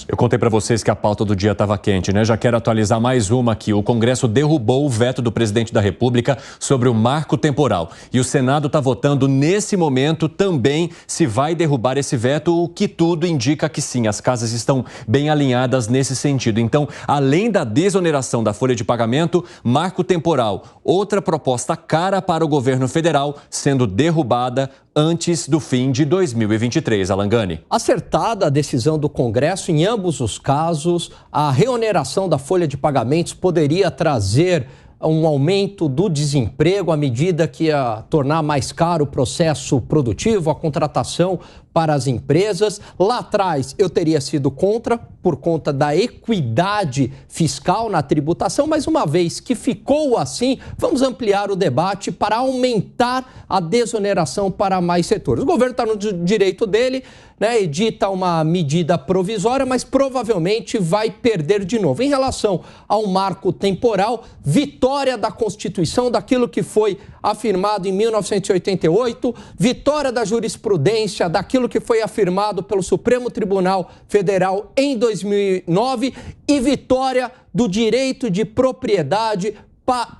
Eu contei para vocês que a pauta do dia estava quente, né? Já quero atualizar mais uma aqui. O Congresso derrubou o veto do presidente da República sobre o marco temporal. E o Senado está votando nesse momento também se vai derrubar esse veto, o que tudo indica que sim. As casas estão bem alinhadas nesse sentido. Então, além da desoneração da folha de pagamento, marco temporal, outra proposta cara para o governo federal sendo derrubada antes do fim de 2023, Alangani. Acertada a decisão do Congresso, em ambos os casos, a reoneração da folha de pagamentos poderia trazer um aumento do desemprego à medida que ia tornar mais caro o processo produtivo, a contratação para as empresas. Lá atrás eu teria sido contra por conta da equidade fiscal na tributação, mas uma vez que ficou assim, vamos ampliar o debate para aumentar a desoneração para mais setores. O governo está no direito dele, né, edita uma medida provisória, mas provavelmente vai perder de novo. Em relação ao marco temporal, vitória da Constituição, daquilo que foi afirmado em 1988, vitória da jurisprudência, daquilo que foi afirmado pelo Supremo Tribunal Federal em 2009 e vitória do direito de propriedade,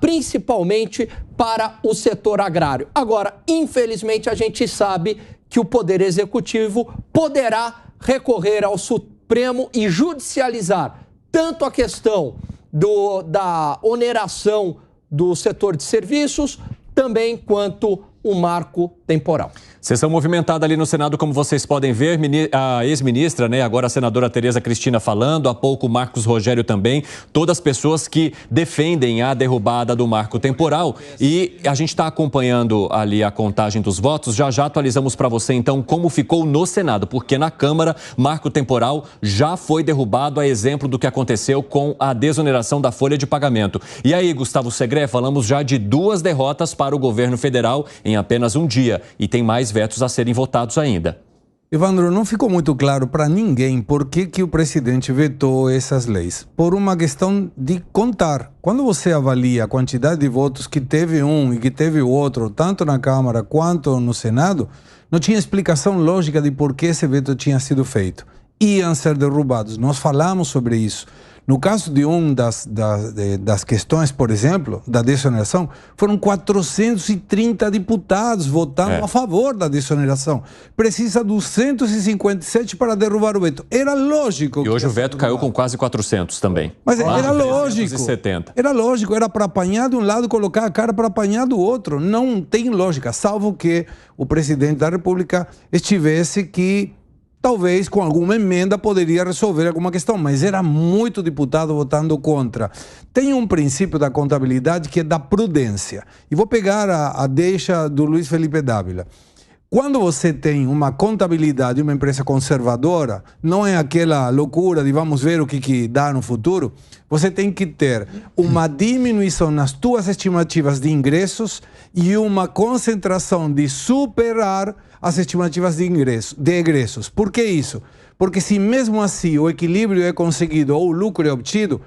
principalmente para o setor agrário. Agora, infelizmente, a gente sabe que o Poder Executivo poderá recorrer ao Supremo e judicializar tanto a questão da oneração do setor de serviços, também quanto o marco temporal. Sessão movimentada ali no Senado, como vocês podem ver, a ex-ministra, né, agora a senadora Tereza Cristina falando, há pouco o Marcos Rogério também, todas as pessoas que defendem a derrubada do marco temporal. E a gente está acompanhando ali a contagem dos votos, já atualizamos para você então como ficou no Senado, porque na Câmara, marco temporal já foi derrubado, a exemplo do que aconteceu com a desoneração da folha de pagamento. E aí, Gustavo Segré, falamos já de 2 derrotas para o governo federal em apenas um dia, e tem mais vetos a serem votados ainda. Evandro, não ficou muito claro para ninguém por que o presidente vetou essas leis. Por uma questão de contar. Quando você avalia a quantidade de votos que teve um e que teve o outro, tanto na Câmara quanto no Senado, não tinha explicação lógica de por que esse veto tinha sido feito. Iam ser derrubados. Nós falamos sobre isso. No caso de das questões, por exemplo, da desoneração, foram 430 deputados votando a favor da desoneração. Precisa 257 para derrubar o veto. Era lógico. E hoje o veto caiu com quase 400 também. Mas era lógico. 370. Era lógico, era para apanhar de um lado e colocar a cara para apanhar do outro. Não tem lógica, salvo que o presidente da República estivesse que talvez com alguma emenda poderia resolver alguma questão, mas era muito deputado votando contra. Tem um princípio da contabilidade que é da prudência. E vou pegar a deixa do Luiz Felipe Dávila. Quando você tem uma contabilidade de uma empresa conservadora, não é aquela loucura de vamos ver o que dá no futuro, você tem que ter uma diminuição nas tuas estimativas de ingressos e uma concentração de superar as estimativas de egressos. Por que isso? Porque se mesmo assim o equilíbrio é conseguido ou o lucro é obtido,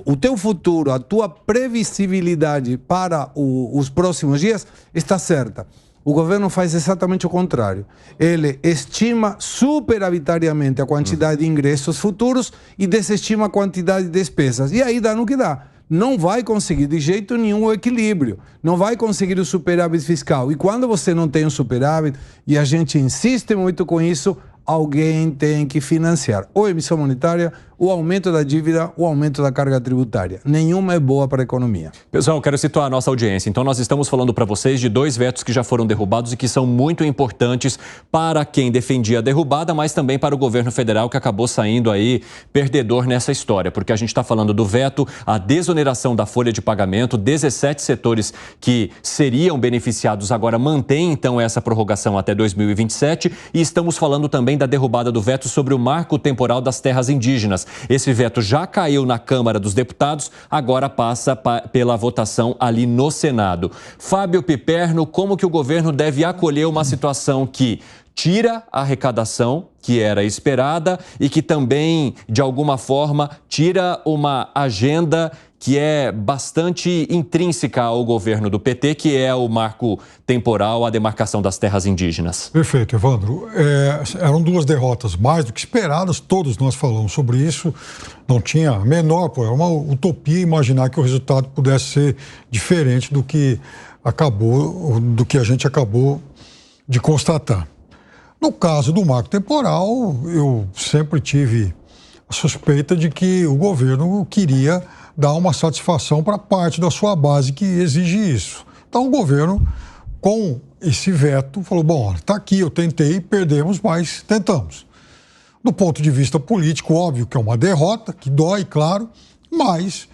o teu futuro, a tua previsibilidade para os próximos dias está certa. O governo faz exatamente o contrário. Ele estima superavitariamente a quantidade de ingressos futuros e desestima a quantidade de despesas. E aí dá no que dá. Não vai conseguir de jeito nenhum o equilíbrio. Não vai conseguir o superávit fiscal. E quando você não tem um superávit, e a gente insiste muito com isso, alguém tem que financiar ou a emissão monetária, o aumento da dívida, o aumento da carga tributária. Nenhuma é boa para a economia. Pessoal, quero situar a nossa audiência. Então, nós estamos falando para vocês de 2 vetos que já foram derrubados e que são muito importantes para quem defendia a derrubada, mas também para o governo federal, que acabou saindo aí perdedor nessa história. Porque a gente está falando do veto, a desoneração da folha de pagamento, 17 setores que seriam beneficiados agora mantêm, então, essa prorrogação até 2027. E estamos falando também da derrubada do veto sobre o marco temporal das terras indígenas. Esse veto já caiu na Câmara dos Deputados, agora passa pela votação ali no Senado. Fábio Piperno, como que o governo deve acolher uma situação que tira a arrecadação que era esperada e que também, de alguma forma, tira uma agenda que é bastante intrínseca ao governo do PT, que é o marco temporal, a demarcação das terras indígenas. Perfeito, Evandro. Eram duas derrotas mais do que esperadas, todos nós falamos sobre isso. Não tinha menor, era uma utopia imaginar que o resultado pudesse ser diferente do que a gente acabou de constatar. No caso do marco temporal, eu sempre tive a suspeita de que o governo queria dar uma satisfação para parte da sua base que exige isso. Então o governo, com esse veto, falou, bom, está aqui, eu tentei, perdemos, mas tentamos. Do ponto de vista político, óbvio que é uma derrota, que dói, claro, mas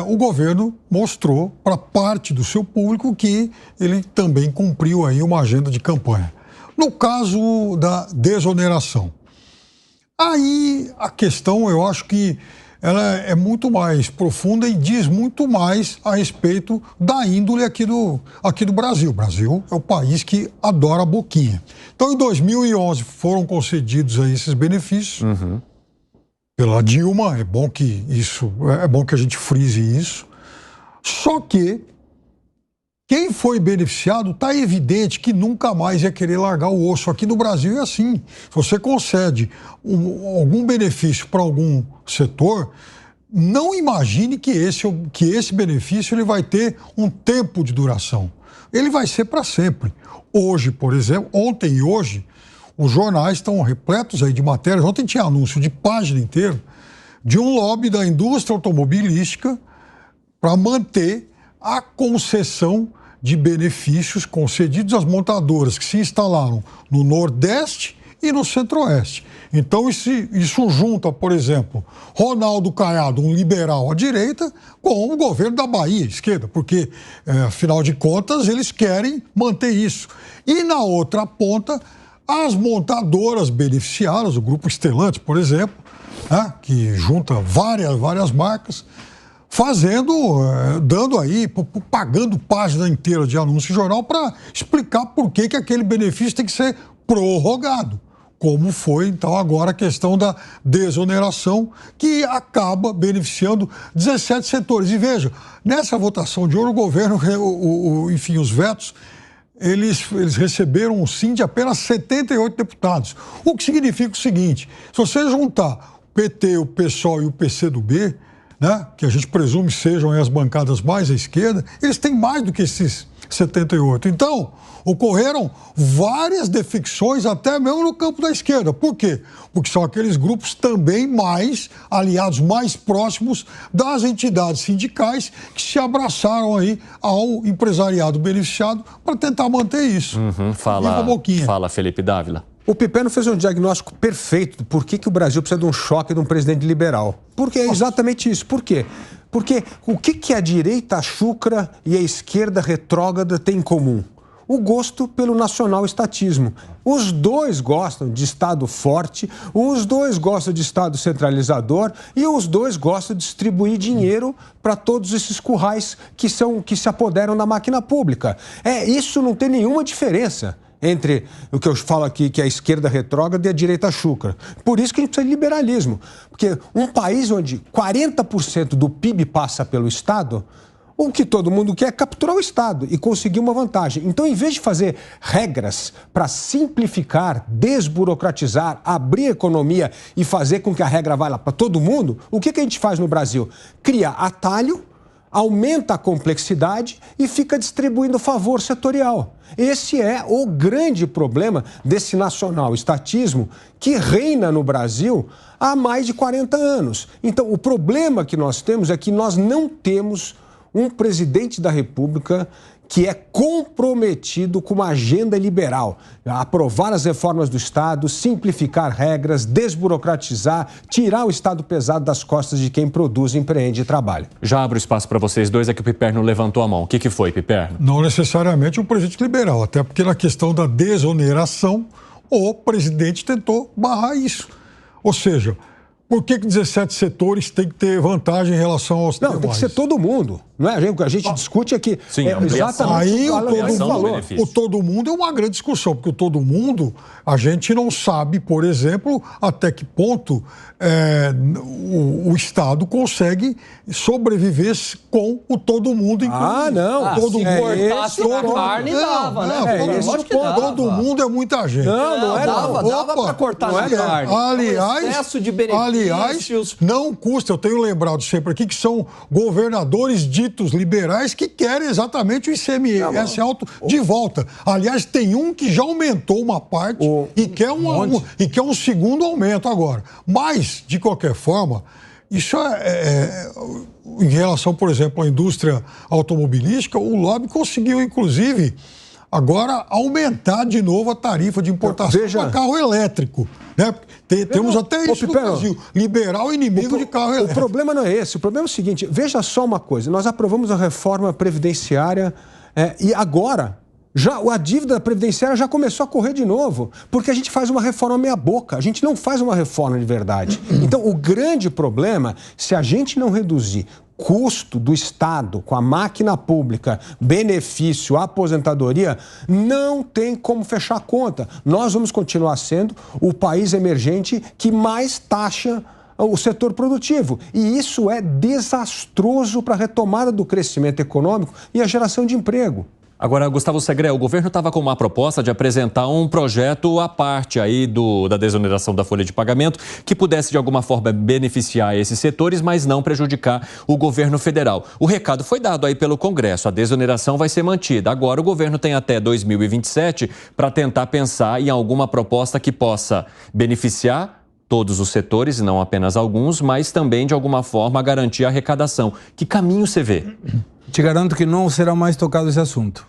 o governo mostrou para parte do seu público que ele também cumpriu aí uma agenda de campanha. No caso da desoneração, aí a questão, eu acho que ela é muito mais profunda e diz muito mais a respeito da índole aqui do Brasil. O Brasil é o país que adora a boquinha. Então, em 2011, foram concedidos aí esses benefícios pela Dilma. É bom que a gente frise isso. Só que quem foi beneficiado, está evidente que nunca mais ia querer largar o osso. Aqui no Brasil é assim. Se você concede algum benefício para algum setor, não imagine que esse benefício ele vai ter um tempo de duração. Ele vai ser para sempre. Hoje, por exemplo, ontem e hoje, os jornais estão repletos aí de matérias. Ontem tinha anúncio de página inteira de um lobby da indústria automobilística para manter a concessão de benefícios concedidos às montadoras que se instalaram no Nordeste e no Centro-Oeste. Então isso junta, por exemplo, Ronaldo Caiado, um liberal à direita, com o governo da Bahia, à esquerda, porque, afinal de contas, eles querem manter isso. E na outra ponta, as montadoras beneficiadas, o Grupo Stellantis, por exemplo, que junta várias marcas, dando aí, pagando página inteira de anúncio em jornal para explicar por que aquele benefício tem que ser prorrogado. Como foi, então, agora a questão da desoneração, que acaba beneficiando 17 setores. E veja, nessa votação de ouro, o governo, enfim, os vetos, eles receberam um sim de apenas 78 deputados. O que significa o seguinte, se você juntar o PT, o PSOL e o PCdoB, que a gente presume sejam as bancadas mais à esquerda, eles têm mais do que esses 78. Então, ocorreram várias defecções, até mesmo no campo da esquerda. Por quê? Porque são aqueles grupos também mais aliados, mais próximos das entidades sindicais que se abraçaram aí ao empresariado beneficiado para tentar manter isso. Fala, Felipe Dávila. O Pipeno fez um diagnóstico perfeito do porquê que o Brasil precisa de um choque de um presidente liberal. Porque é exatamente isso. Por quê? Porque o que a direita chucra e a esquerda retrógrada têm em comum? O gosto pelo nacional-estatismo. Os dois gostam de Estado forte, os dois gostam de Estado centralizador e os dois gostam de distribuir dinheiro para todos esses currais que se apoderam da máquina pública. Isso não tem nenhuma diferença entre o que eu falo aqui, que é a esquerda retrógrada e a direita chucra. Por isso que a gente precisa de liberalismo. Porque um país onde 40% do PIB passa pelo Estado, o que todo mundo quer é capturar o Estado e conseguir uma vantagem. Então, em vez de fazer regras para simplificar, desburocratizar, abrir a economia e fazer com que a regra vá lá para todo mundo, o que a gente faz no Brasil? Cria atalho, aumenta a complexidade e fica distribuindo favor setorial. Esse é o grande problema desse nacional-estatismo que reina no Brasil há mais de 40 anos. Então, o problema que nós temos é que nós não temos um presidente da República que é comprometido com uma agenda liberal, aprovar as reformas do Estado, simplificar regras, desburocratizar, tirar o Estado pesado das costas de quem produz, empreende e trabalha. Já abro espaço para vocês dois, é que o Piperno levantou a mão. O que foi, Piperno? Não necessariamente um presidente liberal, até porque na questão da desoneração, o presidente tentou barrar isso. Ou seja, por que 17 setores tem que ter vantagem em relação aos demais? Não, tem que ser todo mundo. Não é? O que a gente discute é que Sim, exatamente aí o todo mundo é uma grande discussão, porque o todo mundo, a gente não sabe, por exemplo, até que ponto o Estado consegue sobreviver com o todo mundo. Não. Se cortasse a carne, dava, né? Todo mundo é muita gente. Dava para cortar a carne. Excesso de benefícios. Não custa, eu tenho lembrado sempre aqui que são governadores ditos liberais que querem exatamente o ICMS alto de volta. Aliás, tem um que já aumentou uma parte e quer um segundo aumento agora. Mas, de qualquer forma, isso em relação, por exemplo, à indústria automobilística, o lobby conseguiu, inclusive, agora aumentar de novo a tarifa de importação para carro elétrico. Né? Temos até isso no Brasil, liberar o inimigo de carro elétrico. O problema não é esse, o problema é o seguinte, veja só uma coisa, nós aprovamos a reforma previdenciária e agora a dívida previdenciária já começou a correr de novo, porque a gente faz uma reforma meia boca, a gente não faz uma reforma de verdade. Então, o grande problema, se a gente não reduzir custo do Estado com a máquina pública, benefício, aposentadoria, não tem como fechar a conta. Nós vamos continuar sendo o país emergente que mais taxa o setor produtivo. E isso é desastroso para a retomada do crescimento econômico e a geração de emprego. Agora, Gustavo Segré, o governo estava com uma proposta de apresentar um projeto à parte aí da desoneração da folha de pagamento que pudesse de alguma forma beneficiar esses setores, mas não prejudicar o governo federal. O recado foi dado aí pelo Congresso, a desoneração vai ser mantida. Agora o governo tem até 2027 para tentar pensar em alguma proposta que possa beneficiar todos os setores, não apenas alguns, mas também de alguma forma garantir a arrecadação. Que caminho você vê? Te garanto que não será mais tocado esse assunto.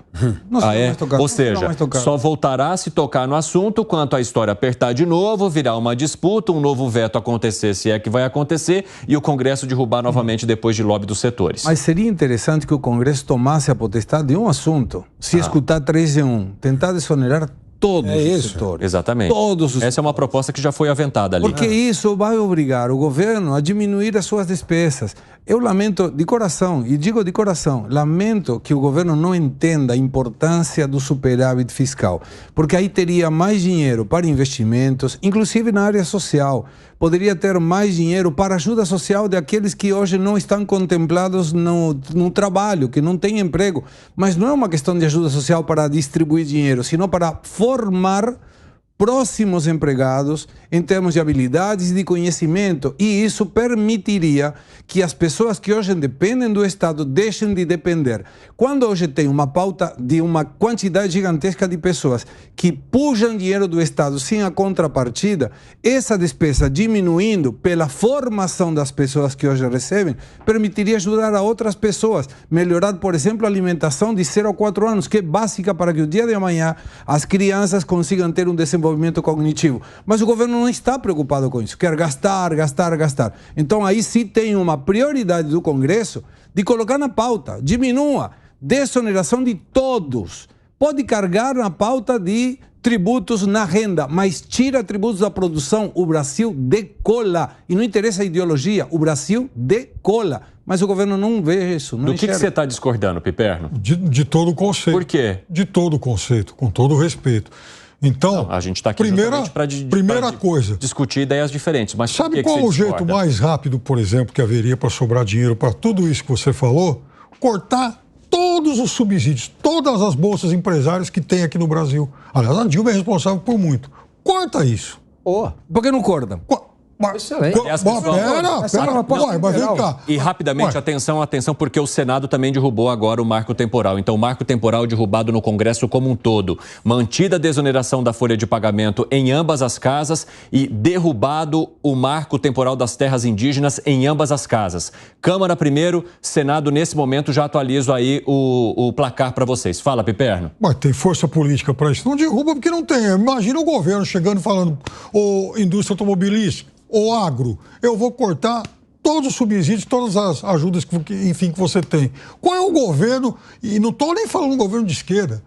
Não será mais tocado. Ou seja, só voltará a se tocar no assunto quando a história apertar de novo, virar uma disputa, um novo veto acontecer, se é que vai acontecer, e o Congresso derrubar novamente depois de lobby dos setores. Mas seria interessante que o Congresso tomasse a potestade de um assunto, se escutar 3 em 1, tentar desonerar todos os setores. Exatamente. Essa é uma proposta que já foi aventada ali. Porque isso vai obrigar o governo a diminuir as suas despesas. Eu lamento de coração, e digo de coração, lamento que o governo não entenda a importância do superávit fiscal, porque aí teria mais dinheiro para investimentos, inclusive na área social. Poderia ter mais dinheiro para ajuda social daqueles que hoje não estão contemplados no trabalho, que não têm emprego. Mas não é uma questão de ajuda social para distribuir dinheiro, sino para formar próximos empregados em termos de habilidades e de conhecimento. E isso permitiria que as pessoas que hoje dependem do Estado deixem de depender. Quando hoje tem uma pauta de uma quantidade gigantesca de pessoas que puxam dinheiro do Estado sem a contrapartida, essa despesa diminuindo pela formação das pessoas que hoje recebem, permitiria ajudar a outras pessoas. Melhorar, por exemplo, a alimentação de 0 a 4 anos, que é básica para que o dia de amanhã as crianças consigam ter um desenvolvimento cognitivo. Mas o governo não está preocupado com isso. Quer gastar, gastar, gastar. Então aí sim tem uma prioridade do Congresso de colocar na pauta, diminua, desoneração de todos. Pode carregar na pauta de tributos na renda, mas tira tributos da produção. O Brasil decola. E não interessa a ideologia, o Brasil decola. Mas o governo não vê isso. Do que você está discordando, Piperno? De todo o conceito. Por quê? De todo o conceito, com todo o respeito. Então, não, a gente está aqui para discutir ideias diferentes. Mas sabe qual é o jeito mais rápido, por exemplo, que haveria para sobrar dinheiro para tudo isso que você falou? Cortar todos os subsídios, todas as bolsas empresárias que tem aqui no Brasil. Aliás, a Dilma é responsável por muito. Corta isso. Por que não cortam? Excelente. Mas vem cá. E rapidamente, atenção, porque o Senado também derrubou agora o marco temporal. Então, o marco temporal derrubado no Congresso como um todo. Mantida a desoneração da folha de pagamento em ambas as casas e derrubado o marco temporal das terras indígenas em ambas as casas. Câmara primeiro, Senado nesse momento já atualizo aí o placar para vocês. Fala, Piperno. Mas tem força política para isso. Não derruba porque não tem. Imagina o governo chegando e falando, indústria automobilística, o agro, eu vou cortar todos os subsídios, todas as ajudas que você tem. Qual é o governo, e não estou nem falando governo de esquerda,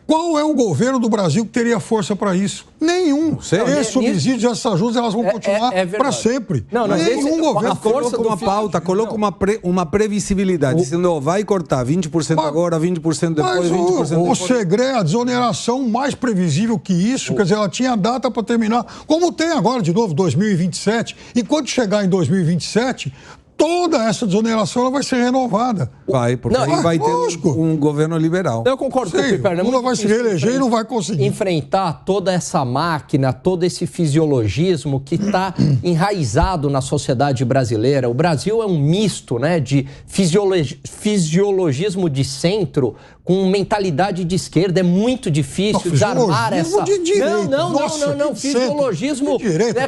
Qual é o governo do Brasil que teria força para isso? Nenhum. Esse subsídio, essas ajudas, elas vão continuar para sempre. Nenhum governo coloca uma previsibilidade, dizendo, vai cortar 20% agora, 20% depois, 20% depois. O segredo, a desoneração mais previsível que isso, quer dizer, ela tinha data para terminar, como tem agora de novo, 2027, e quando chegar em 2027... toda essa desoneração ela vai ser renovada. Porque aí vai ter um governo liberal. Eu concordo com o Piperno. Lula vai se reeleger e não vai conseguir. Enfrentar toda essa máquina, todo esse fisiologismo que está enraizado na sociedade brasileira. O Brasil é um misto, né, de fisiologismo de centro com mentalidade de esquerda. É muito difícil desarmar essa... De direita. Não. Fisiologismo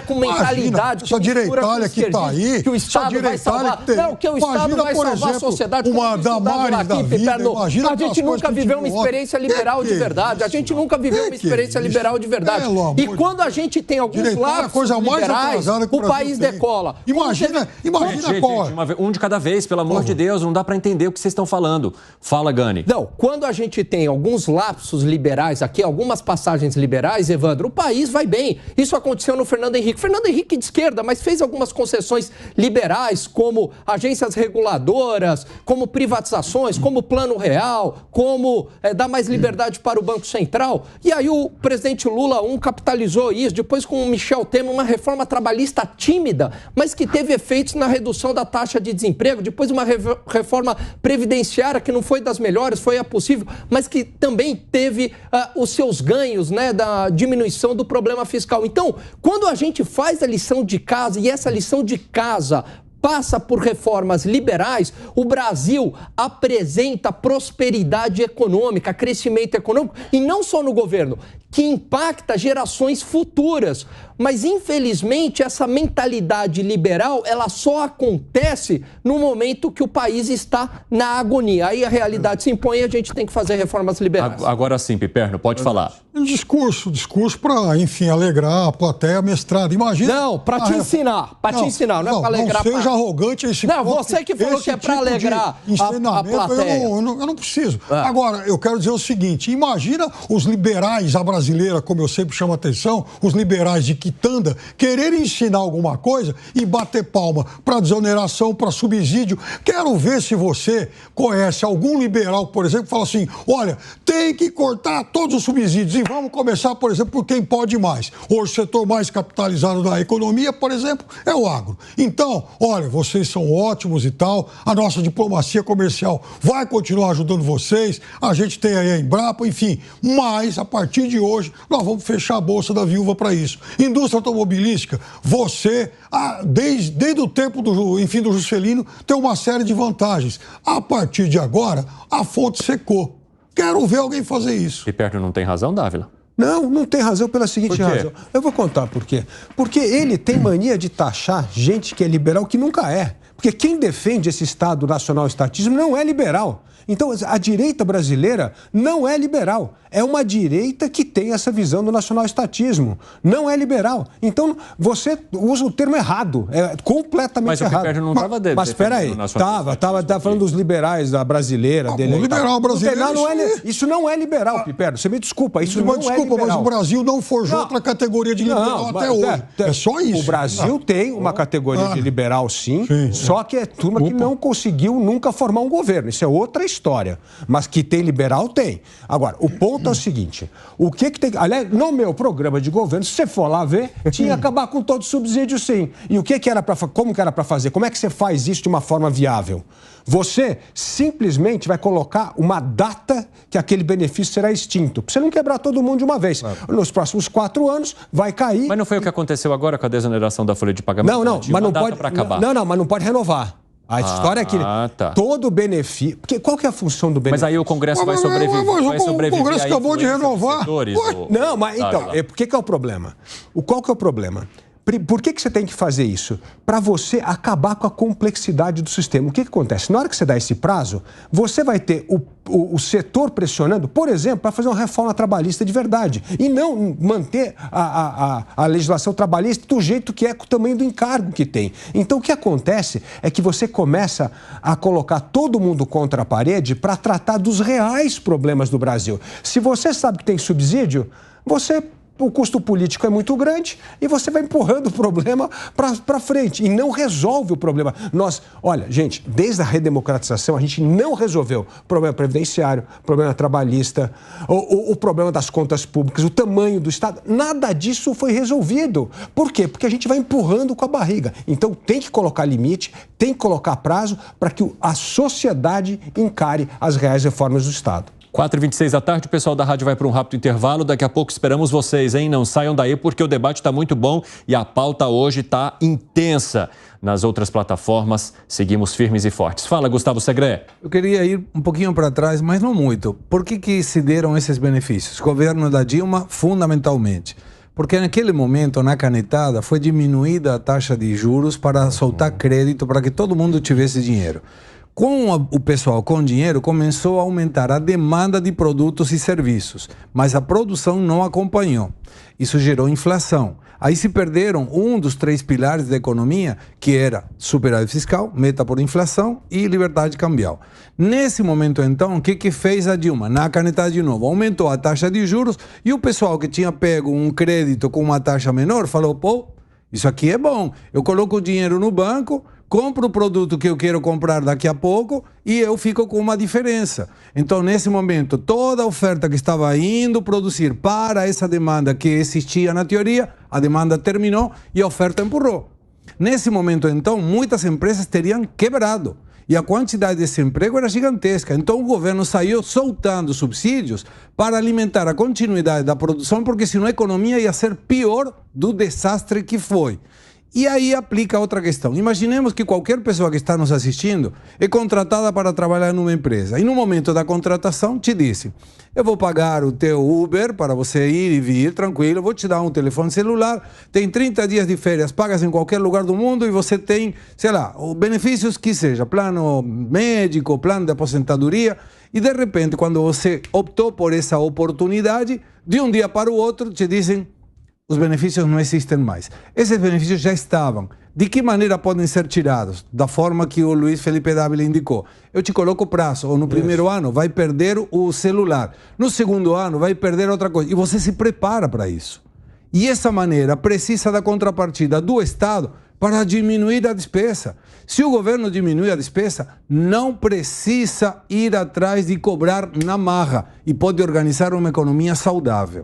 com mentalidade. Essa direitalha que está aí... Que o Estado vai salvar... Não, que o Estado vai salvar a sociedade. Uma Damares da vida, imagina a gente nunca viveu uma experiência liberal de verdade. A gente nunca viveu uma experiência liberal de verdade. E quando a gente tem alguns lapsos liberais, o país decola. Imagina qual é. Um de cada vez, pelo amor de Deus, não dá para entender o que vocês estão falando. Fala, Gani. Não, quando a gente tem alguns lapsos liberais aqui, algumas passagens liberais, Evandro, o país vai bem. Isso aconteceu no Fernando Henrique. Fernando Henrique de esquerda, mas fez algumas concessões liberais, como agências reguladoras, como privatizações, como Plano Real, como dar mais liberdade para o Banco Central. E aí o presidente Lula capitalizou isso, depois com o Michel Temer, uma reforma trabalhista tímida, mas que teve efeitos na redução da taxa de desemprego, depois uma reforma previdenciária que não foi das melhores, foi a possível, mas que também teve os seus ganhos, né, da diminuição do problema fiscal. Então, quando a gente faz a lição de casa, e essa lição de casa passa por reformas liberais, o Brasil apresenta prosperidade econômica, crescimento econômico, e não só no governo, que impacta gerações futuras. Mas, infelizmente, essa mentalidade liberal, ela só acontece no momento que o país está na agonia. Aí a realidade se impõe e a gente tem que fazer reformas liberais. Agora sim, Piperno, pode falar. Discurso para, enfim, alegrar a plateia, mestrado. Imagina... Não, para te ensinar, não é para alegrar... Não seja arrogante esse Não, você que falou que é para alegrar a plateia. Eu não preciso. Agora, eu quero dizer o seguinte, imagina os liberais, a brasileira, como eu sempre chamo a atenção, os liberais de quitanda, quererem ensinar alguma coisa e bater palma para desoneração, para subsídio. Quero ver se você conhece algum liberal, por exemplo, que fala assim, olha, tem que cortar todos os subsídios e vamos começar, por exemplo, por quem pode mais. Hoje o setor mais capitalizado da economia, por exemplo, é o agro. Então, olha, vocês são ótimos e tal, a nossa diplomacia comercial vai continuar ajudando vocês, a gente tem aí a Embrapa, enfim, mas a partir de hoje nós vamos fechar a bolsa da viúva para isso. Indústria automobilística, você, desde o tempo do Juscelino, tem uma série de vantagens. A partir de agora, a fonte secou. Quero ver alguém fazer isso. Piperno não tem razão, Dávila? Não tem razão pela seguinte razão. Eu vou contar por quê. Porque ele tem mania de taxar gente que é liberal que nunca é. Porque quem defende esse Estado nacional-estatismo não é liberal. Então, a direita brasileira não é liberal. É uma direita que tem essa visão do nacional-estatismo. Não é liberal. Então, você usa o termo errado. É completamente errado. Mas o Piperno não estava Mas espera aí. Estava falando dos liberais da brasileira. Dele, o liberal brasileiro... Isso não é liberal, Piperno. Você me desculpa. Isso não é liberal. Mas o Brasil não forjou outra categoria de liberal até hoje. É só isso. O Brasil tem uma categoria de liberal, sim. Só que é turma que não conseguiu nunca formar um governo. Isso é outra história. Mas que tem liberal, tem. Agora, o ponto é o seguinte, o que tem... Aliás, no meu programa de governo, se você for lá ver, tinha que acabar com todo o subsídio, sim. E o que era como que era para fazer? Como é que você faz isso de uma forma viável? Você simplesmente vai colocar uma data que aquele benefício será extinto. Pra você não quebrar todo mundo de uma vez. Nos próximos 4 anos, vai cair... Mas não foi o que aconteceu agora com a desoneração da folha de pagamento? Não, mas não pode... Não, mas não pode renovar. A história é que todo benefício... Porque qual que é a função do benefício? Mas aí o Congresso vai sobreviver. O Congresso acabou de renovar. Não, mas então, por que é o problema? Qual que é o problema? Por que você tem que fazer isso? Para você acabar com a complexidade do sistema. O que acontece? Na hora que você dá esse prazo, você vai ter o setor pressionando, por exemplo, para fazer uma reforma trabalhista de verdade e não manter a legislação trabalhista do jeito que é, com o tamanho do encargo que tem. Então, o que acontece é que você começa a colocar todo mundo contra a parede para tratar dos reais problemas do Brasil. Se você sabe que tem subsídio, o custo político é muito grande e você vai empurrando o problema para frente e não resolve o problema. Olha, gente, desde a redemocratização a gente não resolveu o problema previdenciário, o problema trabalhista, o problema das contas públicas, o tamanho do Estado. Nada disso foi resolvido. Por quê? Porque a gente vai empurrando com a barriga. Então tem que colocar limite, tem que colocar prazo para que a sociedade encare as reais reformas do Estado. 4h26 da tarde, o pessoal da rádio vai para um rápido intervalo. Daqui a pouco esperamos vocês, hein? Não saiam daí porque o debate está muito bom e a pauta hoje está intensa. Nas outras plataformas, seguimos firmes e fortes. Fala, Gustavo Segré. Eu queria ir um pouquinho para trás, mas não muito. Por que se deram esses benefícios? Governo da Dilma, fundamentalmente. Porque naquele momento, na canetada, foi diminuída a taxa de juros para soltar crédito para que todo mundo tivesse dinheiro. Com o pessoal com dinheiro, começou a aumentar a demanda de produtos e serviços, mas a produção não acompanhou. Isso gerou inflação. Aí se perderam um dos 3 pilares da economia, que era superávit fiscal, meta por inflação e liberdade cambial. Nesse momento, então, o que fez a Dilma? Na canetada de novo, aumentou a taxa de juros e o pessoal que tinha pego um crédito com uma taxa menor falou, pô, isso aqui é bom, eu coloco o dinheiro no banco, compro o produto que eu quero comprar daqui a pouco e eu fico com uma diferença. Então, nesse momento, toda a oferta que estava indo produzir para essa demanda que existia na teoria, a demanda terminou e a oferta empurrou. Nesse momento, então, muitas empresas teriam quebrado e a quantidade de desemprego era gigantesca. Então, o governo saiu soltando subsídios para alimentar a continuidade da produção, porque senão a economia ia ser pior do desastre que foi. E aí aplica outra questão. Imaginemos que qualquer pessoa que está nos assistindo é contratada para trabalhar numa empresa. E no momento da contratação te disse, eu vou pagar o teu Uber para você ir e vir tranquilo, vou te dar um telefone celular, tem 30 dias de férias, pagas em qualquer lugar do mundo e você tem, sei lá, os benefícios que seja, plano médico, plano de aposentadoria. E de repente, quando você optou por essa oportunidade, de um dia para o outro te dizem, os benefícios não existem mais. Esses benefícios já estavam. De que maneira podem ser tirados? Da forma que o Luiz Felipe Dávila indicou. Eu te coloco prazo, ou no primeiro ano vai perder o celular. No segundo ano vai perder outra coisa. E você se prepara para isso. E essa maneira precisa da contrapartida do Estado para diminuir a despesa. Se o governo diminuir a despesa, não precisa ir atrás de cobrar na marra e pode organizar uma economia saudável.